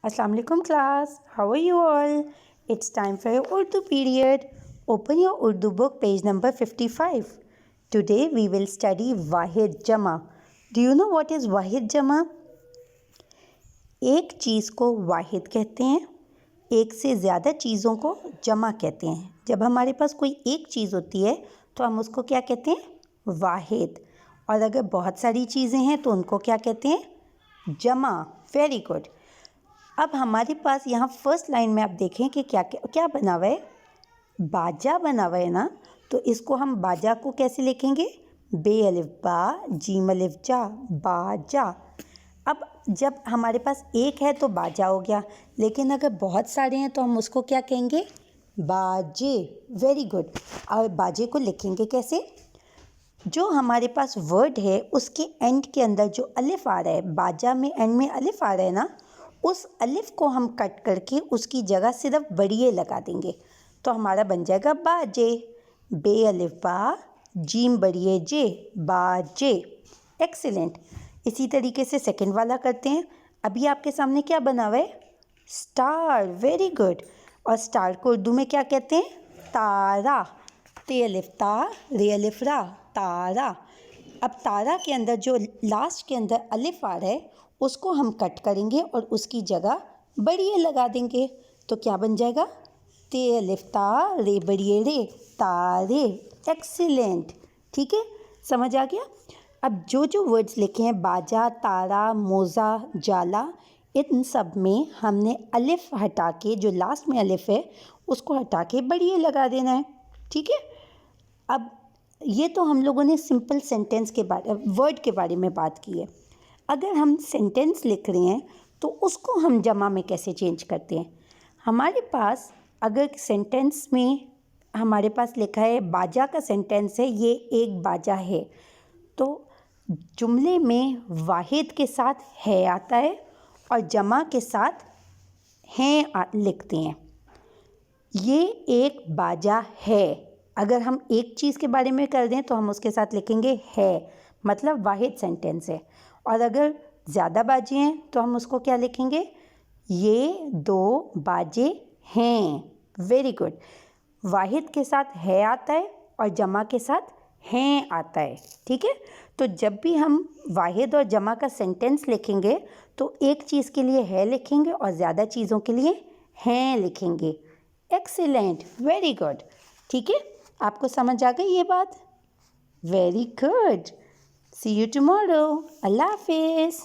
Assalamu alaikum class. How are you all? It's time for your Urdu period. Open your Urdu book page number 55. Today we will study Wahid Jama. Do you know what is Wahid Jama? एक चीज़ को वाहिद कहते हैं, एक से ज़्यादा चीज़ों को जमा कहते हैं. जब हमारे पास कोई एक चीज़ होती है तो हम उसको क्या कहते हैं? वाहिद. और अगर बहुत सारी चीज़ें हैं तो उनको क्या कहते हैं? जमा. Very good. अब हमारे पास यहाँ फर्स्ट लाइन में आप देखें कि क्या क्या क्या बना हुआ है. बाजा बना हुआ है ना. तो इसको हम बाजा को कैसे लिखेंगे? बे अलिफ बा जीम अलिफ जा, बाजा. अब जब हमारे पास एक है तो बाजा हो गया, लेकिन अगर बहुत सारे हैं तो हम उसको क्या कहेंगे? बाजे. Very good. और बाजे को लिखेंगे कैसे? जो हमारे पास वर्ड है उसके एंड के अंदर जो अलिफ आ रहा है, बाजा में एंड में अलिफ आ रहा है ना, उस अलिफ को हम कट करके उसकी जगह सिर्फ बड़िए लगा देंगे तो हमारा बन जाएगा बाजे. बे अलिफ बा जीम बड़िए जे, बाजे. एक्सीलेंट. इसी तरीके से सेकंड वाला करते हैं. अभी आपके सामने क्या बना हुआ है? स्टार. Very good. और स्टार को उर्दू में क्या कहते हैं? तारा. ते अलिफ ता रे अलिफ रा, तारा. अब तारा के अंदर जो लास्ट के अंदर अलिफ आ रहा है उसको हम कट करेंगे और उसकी जगह बड़िए लगा देंगे तो क्या बन जाएगा? ते अलिफ ता रे बड़िए रे, तारे. एक्सीलेंट. ठीक है, समझ आ गया. अब जो जो वर्ड्स लिखे हैं बाजा, तारा, मोज़ा, जाला, इन सब में हमने अलिफ हटा के, जो लास्ट में अलिफ है उसको हटा के बड़िए लगा देना है. ठीक है. अब ये तो हम लोगों ने सिंपल सेंटेंस के बारे वर्ड के बारे में बात की है. अगर हम सेंटेंस लिख रहे हैं तो उसको हम जमा में कैसे चेंज करते हैं? हमारे पास अगर सेंटेंस में हमारे पास लिखा है बाजा का सेंटेंस है, ये एक बाजा है, तो जुमले में वाहिद के साथ है आता है और जमा के साथ हैं लिखते हैं. ये एक बाजा है. अगर हम एक चीज़ के बारे में कर दें तो हम उसके साथ लिखेंगे है, मतलब वाहिद सेंटेंस है. और अगर ज़्यादा बाजे हैं तो हम उसको क्या लिखेंगे? ये दो बाजे हैं. Very good. वाहिद के साथ है आता है और जमा के साथ हैं आता है. ठीक है. तो जब भी हम वाहिद और जमा का सेंटेंस लिखेंगे तो एक चीज़ के लिए है लिखेंगे और ज़्यादा चीज़ों के लिए हैं लिखेंगे. एक्सीलेंट. Very good. ठीक है, आपको समझ आ गई ये बात? Very good. See you tomorrow. अल्लाह हाफिज़.